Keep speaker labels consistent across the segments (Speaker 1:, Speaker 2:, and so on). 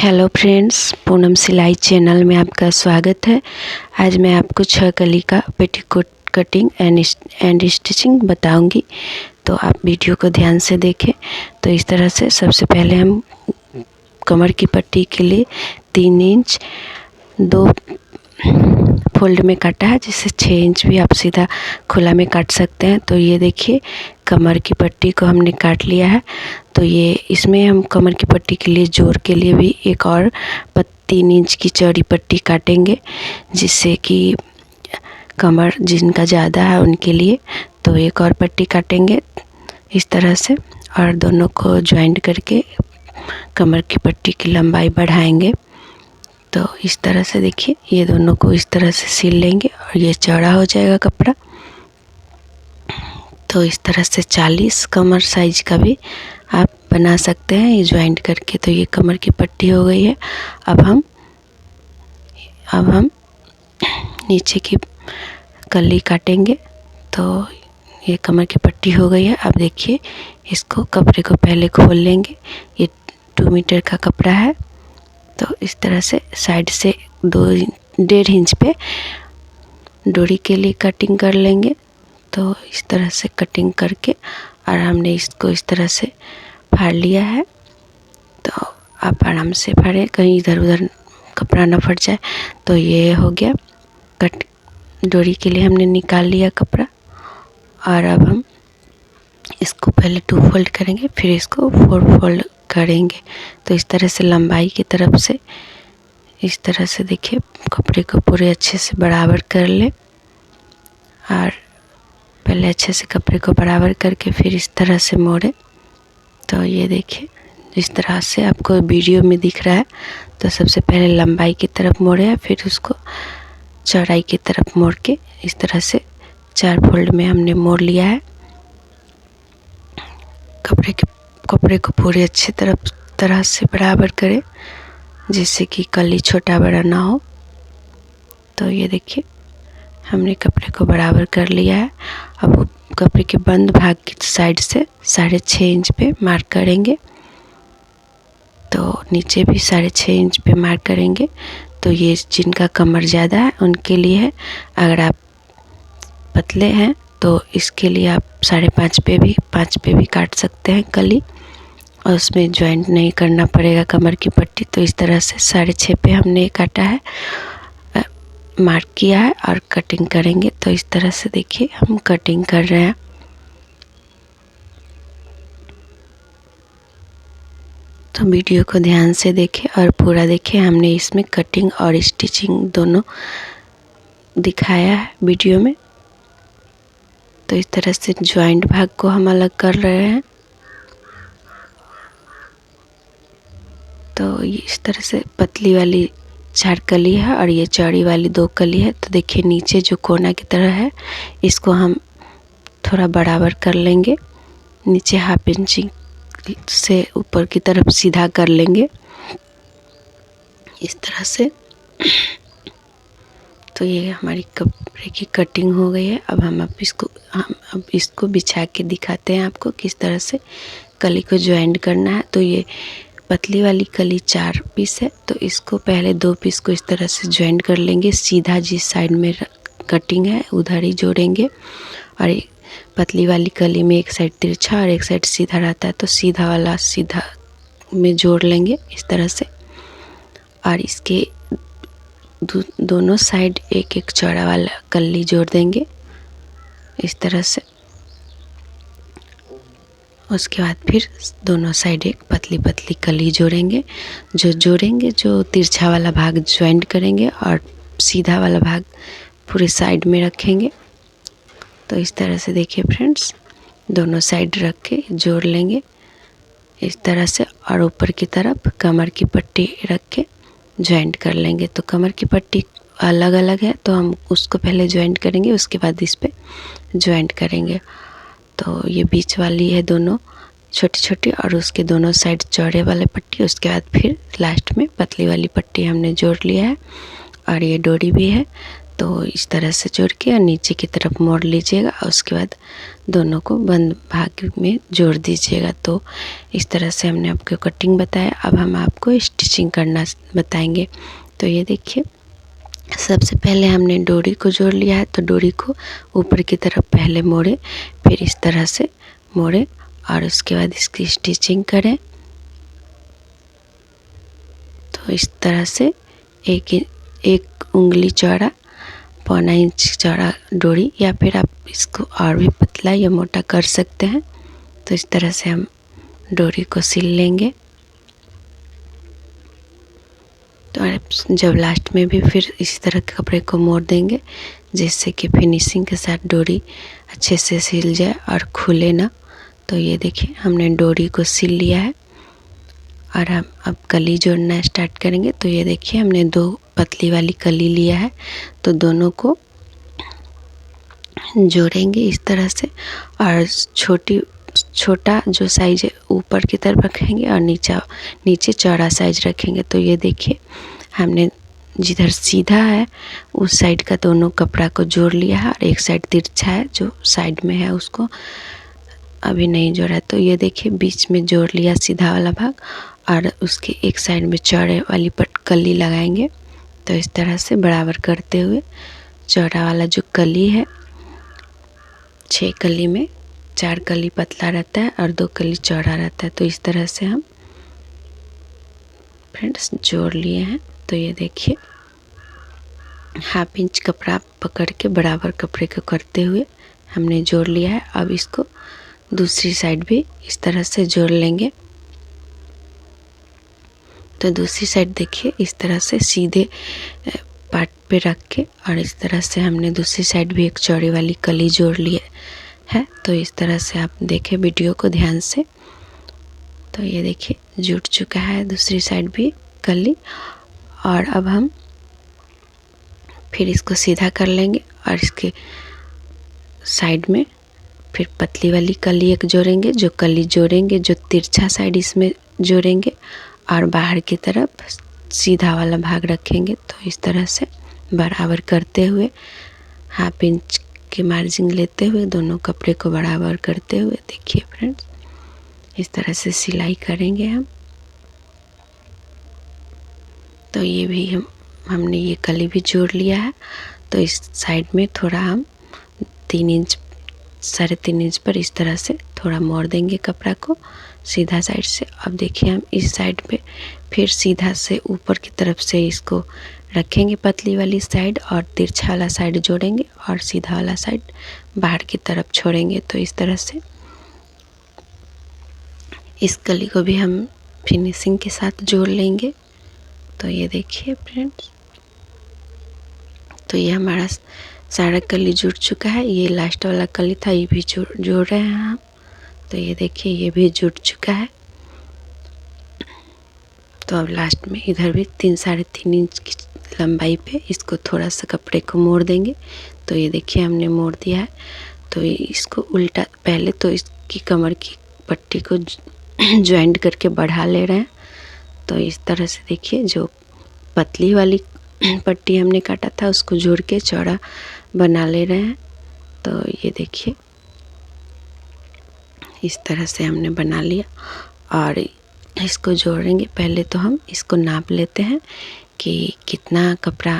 Speaker 1: Hello friends, Poonam सिलाई channel में आपका स्वागत है। आज मैं आपको 6 कली का पेटीकोट कटिंग एंड स्टिचिंग बताऊंगी, तो आप वीडियो को ध्यान से देखें। तो इस तरह से सबसे पहले हम कमर की पट्टी के लिए 3 इंच 2 फोल्ड में काटा है, जिससे 6 इंच भी आप सीधा खुला में काट सकते हैं। तो ये देखिए, कमर की पट्टी को हमने काट लिया है। तो ये इसमें हम कमर की पट्टी के लिए जोड़ के लिए भी एक और 3 इंच की चौड़ी पट्टी काटेंगे, जिससे कि कमर जिनका ज़्यादा है उनके लिए तो एक और पट्टी काटेंगे इस तरह से, और दोनों को ज्वाइंट करके कमर की पट्टी की लंबाई बढ़ाएंगे। तो इस तरह से देखिए, ये दोनों को इस तरह से सिल लेंगे और ये चौड़ा हो जाएगा कपड़ा। तो इस तरह से 40 कमर साइज का भी आप बना सकते हैं ये ज्वाइंट करके। तो ये कमर की पट्टी हो गई है। अब हम नीचे की कली काटेंगे। तो ये कमर की पट्टी हो गई है। अब देखिए, इसको कपड़े को पहले खोल लेंगे। ये 2 मीटर का कपड़ा है। तो इस तरह से साइड से 1.5 इंच पे डोरी के लिए कटिंग कर लेंगे। तो इस तरह से कटिंग करके और हमने इसको इस तरह से फाड़ लिया है। तो आप आराम से फाड़ें, कहीं इधर उधर कपड़ा ना फट जाए। तो ये हो गया कट। डोरी के लिए हमने निकाल लिया कपड़ा, और अब हम इसको पहले 2 फोल्ड करेंगे, फिर इसको 4 फोल्ड करेंगे। तो इस तरह से लंबाई की तरफ से इस तरह से देखिए, कपड़े को पूरे अच्छे से बराबर कर ले। और पहले अच्छे से कपड़े को बराबर करके फिर इस तरह से मोड़े। तो ये देखिए, इस तरह से आपको वीडियो में दिख रहा है। तो सबसे पहले लंबाई की तरफ मोड़े, फिर उसको चौड़ाई की तरफ मोड़ के इस तरह से 4 फोल्ड में हमने मोड़ लिया है। कपड़े को पूरे अच्छे तरह से बराबर करें, जिससे कि कली छोटा बड़ा ना हो। तो ये देखिए, हमने कपड़े को बराबर कर लिया है। अब कपड़े के बंद भाग की साइड से 6.5 इंच पे मार्क करेंगे। तो नीचे भी 6.5 इंच पे मार्क करेंगे। तो ये जिनका कमर ज़्यादा है उनके लिए है। अगर आप पतले हैं तो इसके लिए आप 5.5 पे भी काट सकते हैं कली, और उसमें ज्वाइंट नहीं करना पड़ेगा कमर की पट्टी। तो इस तरह से 6.5 पे हमने काटा है, मार्क किया है, और कटिंग करेंगे। तो इस तरह से देखिए, हम कटिंग कर रहे हैं। तो वीडियो को ध्यान से देखें और पूरा देखें। हमने इसमें कटिंग और स्टिचिंग दोनों दिखाया है वीडियो में। तो इस तरह से ज्वाइंट भाग को हम अलग कर रहे हैं। तो इस तरह से पतली वाली 4 कली है और ये चौड़ी वाली 2 कली है। तो देखिए, नीचे जो कोना की तरह है, इसको हम थोड़ा बराबर कर लेंगे। नीचे 1/2 इंच से ऊपर की तरफ सीधा कर लेंगे इस तरह से। तो ये हमारी कपड़े की कटिंग हो गई है। अब इसको बिछा के दिखाते हैं आपको किस तरह से कली को ज्वाइंट करना है। तो ये पतली वाली कली 4 पीस है। तो इसको पहले 2 पीस को इस तरह से ज्वाइंट कर लेंगे। सीधा जिस साइड में कटिंग है उधर ही जोड़ेंगे। और पतली वाली कली में एक साइड तिरछा और एक साइड सीधा रहता है, तो सीधा वाला सीधा में जोड़ लेंगे इस तरह से। और इसके दोनों साइड एक एक चौड़ा वाला कली जोड़ देंगे इस तरह से। उसके बाद फिर दोनों साइड एक पतली पतली कली जोड़ेंगे। जो तिरछा वाला भाग ज्वाइंट करेंगे और सीधा वाला भाग पूरे साइड में रखेंगे। तो इस तरह से देखिए फ्रेंड्स, दोनों साइड रख के जोड़ लेंगे इस तरह से, और ऊपर की तरफ कमर की पट्टी रख के ज्वाइंट कर लेंगे। तो कमर की पट्टी अलग अलग है, तो हम उसको पहले ज्वाइंट करेंगे, उसके बाद इस पे ज्वाइंट करेंगे। तो ये बीच वाली है दोनों छोटी छोटी, और उसके दोनों साइड चौड़े वाले पट्टी। उसके बाद फिर लास्ट में पतली वाली पट्टी हमने जोड़ लिया है, और ये डोरी भी है। तो इस तरह से जोड़ के और नीचे की तरफ मोड़ लीजिएगा और उसके बाद दोनों को बंद भाग में जोड़ दीजिएगा। तो इस तरह से हमने आपको कटिंग बताया। अब हम आपको स्टिचिंग करना बताएंगे। तो ये देखिए, सबसे पहले हमने डोरी को जोड़ लिया है, तो डोरी को ऊपर की तरफ पहले मोड़े, फिर इस तरह से मोड़े और उसके बाद इसकी स्टिचिंग करें। तो इस तरह से एक उंगली चौड़ा, पौना इंच चौड़ा डोरी, या फिर आप इसको और भी पतला या मोटा कर सकते हैं। तो इस तरह से हम डोरी को सिल लेंगे। तो जब लास्ट में भी फिर इसी तरह के कपड़े को मोड़ देंगे, जिससे कि फिनिशिंग के साथ डोरी अच्छे से सिल जाए और खुले ना। तो ये देखिए, हमने डोरी को सिल लिया है और हम अब कली जोड़ना स्टार्ट करेंगे। तो ये देखिए, हमने 2 पतली वाली कली लिया है, तो दोनों को जोड़ेंगे इस तरह से, और छोटा जो साइज है ऊपर की तरफ रखेंगे और नीचे चौड़ा साइज रखेंगे। तो ये देखिए, हमने जिधर सीधा है उस साइड का दोनों कपड़ा को जोड़ लिया है, और एक साइड तिरछा है जो साइड में है उसको अभी नहीं जोड़ा। तो ये देखिए, बीच में जोड़ लिया सीधा वाला भाग, और उसके एक साइड में चौड़े वाली कली लगाएंगे। तो इस तरह से बराबर करते हुए चौड़ा वाला जो कली है, 6 कली में 4 कली पतला रहता है और 2 कली चौड़ा रहता है। तो इस तरह से हम फ्रेंड्स जोड़ लिए हैं। तो ये देखिए, 1/2 इंच कपड़ा पकड़ के बराबर कपड़े को करते हुए हमने जोड़ लिया है। अब इसको दूसरी साइड भी इस तरह से जोड़ लेंगे। तो दूसरी साइड देखिए, इस तरह से सीधे पार्ट पे रख के, और इस तरह से हमने दूसरी साइड भी एक चौड़ी वाली कली जोड़ ली है। तो इस तरह से आप देखें वीडियो को ध्यान से। तो ये देखिए, जुट चुका है दूसरी साइड भी कली, और अब हम फिर इसको सीधा कर लेंगे और इसके साइड में फिर पतली वाली कली एक जोड़ेंगे। जो कली जोड़ेंगे, जो तिरछा साइड इसमें जोड़ेंगे, और बाहर की तरफ सीधा वाला भाग रखेंगे। तो इस तरह से बराबर करते हुए 1/2 इंच की मार्जिन लेते हुए दोनों कपड़े को बराबर करते हुए देखिए फ्रेंड्स, इस तरह से सिलाई करेंगे हम। तो ये भी हमने ये कली भी जोड़ लिया है। तो इस साइड में थोड़ा हम 3 इंच 3.5 इंच पर इस तरह से थोड़ा मोड़ देंगे कपड़ा को सीधा साइड से। अब देखिए, हम इस साइड पे फिर सीधा से ऊपर की तरफ से इसको रखेंगे पतली वाली साइड, और तिरछा वाला साइड जोड़ेंगे और सीधा वाला साइड बाहर की तरफ छोड़ेंगे। तो इस तरह से इस कली को भी हम फिनिशिंग के साथ जोड़ लेंगे। तो ये देखिए फ्रेंड्स, तो ये हमारा सारा कली जुड़ चुका है। ये लास्ट वाला कली था, ये भी जोड़ रहे हैं हम। तो ये देखिए, ये भी जुड़ चुका है। तो अब लास्ट में इधर भी 3-3.5 इंच की लंबाई पे इसको थोड़ा सा कपड़े को मोड़ देंगे। तो ये देखिए, हमने मोड़ दिया है। तो इसको उल्टा, पहले तो इसकी कमर की पट्टी को ज्वाइंट करके बढ़ा ले रहे हैं। तो इस तरह से देखिए, जो पतली वाली पट्टी हमने काटा था उसको जोड़ के चौड़ा बना ले रहे हैं। तो ये देखिए, इस तरह से हमने बना लिया और इसको जोड़ेंगे। पहले तो हम इसको नाप लेते हैं कि कितना कपड़ा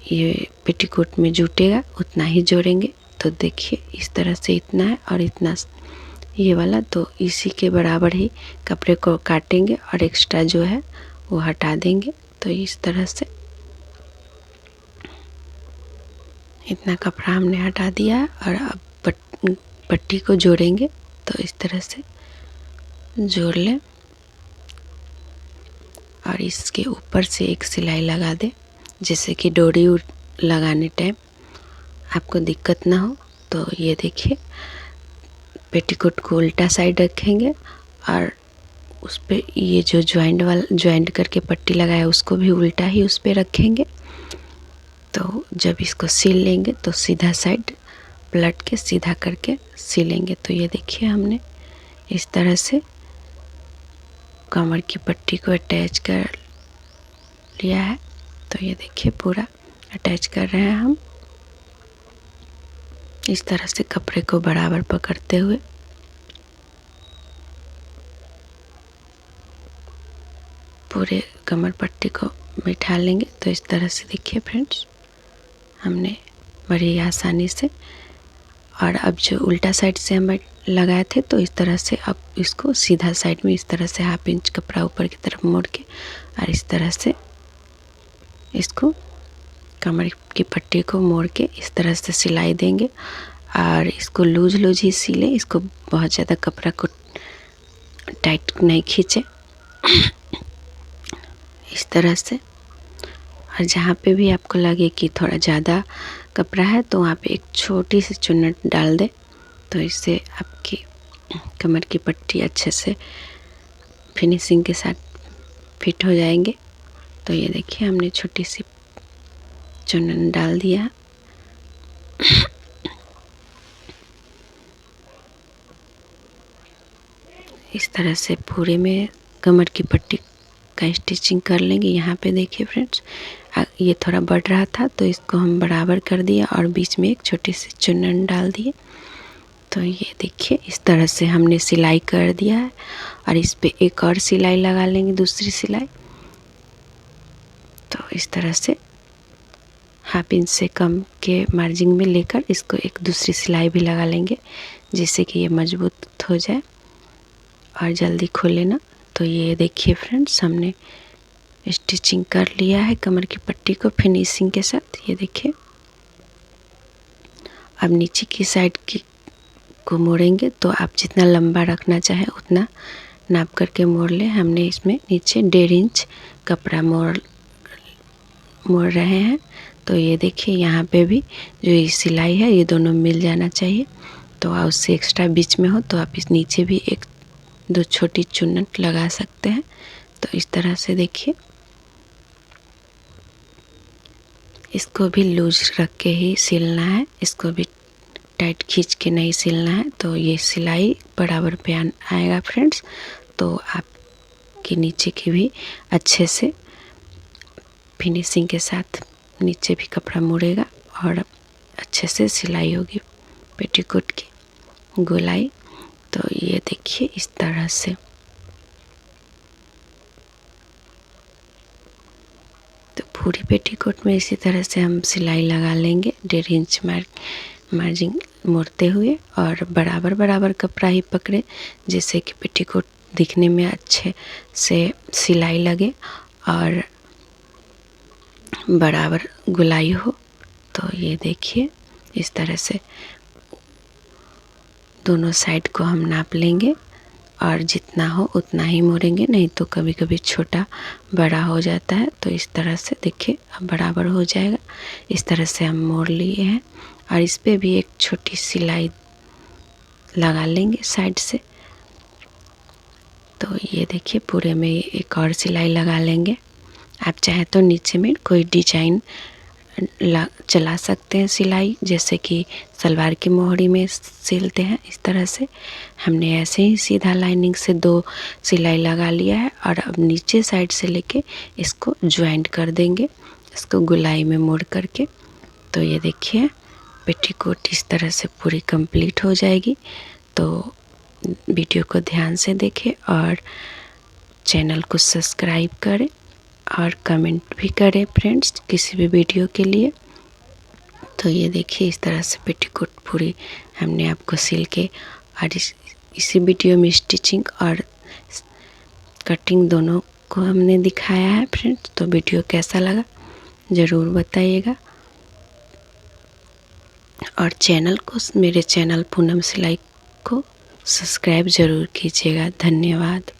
Speaker 1: ये पेटीकोट में जुटेगा, उतना ही जोड़ेंगे। तो देखिए, इस तरह से इतना है और इतना ये वाला, तो इसी के बराबर ही कपड़े को काटेंगे और एक्स्ट्रा जो है वो हटा देंगे। तो इस तरह से इतना कपड़ा हमने हटा दिया और अब पट्टी को जोड़ेंगे। तो इस तरह से जोड़ लें और इसके ऊपर से एक सिलाई लगा दें, जिससे कि डोरी लगाने टाइम आपको दिक्कत ना हो। तो ये देखिए, पेटीकोट को उल्टा साइड रखेंगे और उस पर ये जो ज्वाइंट करके पट्टी लगाया उसको भी उल्टा ही उस पर रखेंगे। तो जब इसको सिल लेंगे तो सीधा साइड पलट के सीधा करके सिलेंगे। तो ये देखिए, हमने इस तरह से कमर की पट्टी को अटैच कर लिया है। तो ये देखिए, पूरा अटैच कर रहे हैं हम। इस तरह से कपड़े को बराबर पकड़ते हुए पूरे कमर पट्टी को बिठा लेंगे। तो इस तरह से देखिए फ्रेंड्स, हमने बड़ी आसानी से। और अब जो उल्टा साइड से हम लगाए थे, तो इस तरह से अब इसको सीधा साइड में इस तरह से 1/2 इंच कपड़ा ऊपर की तरफ मोड़ के और इस तरह से इसको कमर की पट्टी को मोड़ के इस तरह से सिलाई देंगे। और इसको लूज ही सिले, इसको बहुत ज़्यादा कपड़ा को टाइट नहीं खींचे, इस तरह से। और जहाँ पे भी आपको लगे कि थोड़ा ज़्यादा कपड़ा है तो वहाँ पे एक छोटी सी चुन्नट डाल दें, तो इससे आपकी कमर की पट्टी अच्छे से फिनिशिंग के साथ फिट हो जाएंगे। तो ये देखिए, हमने छोटी सी चुन्नट डाल दिया। इस तरह से पूरे में कमर की पट्टी का स्टिचिंग कर लेंगे। यहाँ पे देखिए फ्रेंड्स, ये थोड़ा बढ़ रहा था तो इसको हम बराबर कर दिया और बीच में एक छोटी सी चुन्नट डाल दिए। तो ये देखिए, इस तरह से हमने सिलाई कर दिया है। और इस पे एक और सिलाई लगा लेंगे, दूसरी सिलाई। तो इस तरह से 1/2 इंच से कम के मार्जिन में लेकर इसको एक दूसरी सिलाई भी लगा लेंगे, जिससे कि ये मजबूत हो जाए और जल्दी खोले ना। तो ये देखिए फ्रेंड्स, हमने स्टिचिंग कर लिया है कमर की पट्टी को फिनिशिंग के साथ। ये देखिए, अब नीचे की साइड की को मोड़ेंगे, तो आप जितना लंबा रखना चाहें उतना नाप करके मोड़ लें। हमने इसमें नीचे 1.5 इंच कपड़ा मोड़ रहे हैं। तो ये देखिए, यहाँ पे भी जो ये सिलाई है ये दोनों मिल जाना चाहिए। तो उससे एक्स्ट्रा बीच में हो तो आप इस नीचे भी 1-2 छोटी चुन्नट लगा सकते हैं। तो इस तरह से देखिए, इसको भी लूज रख के ही सिलना है, इसको भी टाइट खींच के नहीं सिलना है। तो ये सिलाई बराबर पे आएगा फ्रेंड्स। तो आपके नीचे की भी अच्छे से फिनिशिंग के साथ नीचे भी कपड़ा मुड़ेगा और अच्छे से सिलाई होगी पेटीकोट की गोलाई। तो ये देखिए, इस तरह से। तो पूरी पेटीकोट में इसी तरह से हम सिलाई लगा लेंगे, 1.5 इंच मार्जिन मोड़ते हुए। और बराबर कपड़ा ही पकड़े, जिससे कि पेटीकोट दिखने में अच्छे से सिलाई लगे और बराबर गुलाई हो। तो ये देखिए, इस तरह से दोनों साइड को हम नाप लेंगे और जितना हो उतना ही मोड़ेंगे, नहीं तो कभी कभी छोटा बड़ा हो जाता है। तो इस तरह से देखिए, अब बराबर हो जाएगा। इस तरह से हम मोड़ लिए हैं और इस पे भी एक छोटी सिलाई लगा लेंगे साइड से। तो ये देखिए, पूरे में एक और सिलाई लगा लेंगे। आप चाहे तो नीचे में कोई डिजाइन चला सकते हैं सिलाई, जैसे कि सलवार की मोहरी में सिलते हैं। इस तरह से हमने ऐसे ही सीधा लाइनिंग से 2 सिलाई लगा लिया है और अब नीचे साइड से लेके इसको ज्वाइंट कर देंगे, इसको गुलाई में मोड़ करके। तो ये देखिए, पेटीकोट इस तरह से पूरी कंप्लीट हो जाएगी। तो वीडियो को ध्यान से देखें और चैनल को सब्सक्राइब करें और कमेंट भी करें फ्रेंड्स किसी भी वीडियो के लिए। तो ये देखिए, इस तरह से पेटीकोट पूरी हमने आपको सिल के और इसी वीडियो में स्टिचिंग और कटिंग दोनों को हमने दिखाया है फ्रेंड्स। तो वीडियो कैसा लगा ज़रूर बताइएगा और मेरे चैनल पूनम सिलाई को सब्सक्राइब ज़रूर कीजिएगा। धन्यवाद।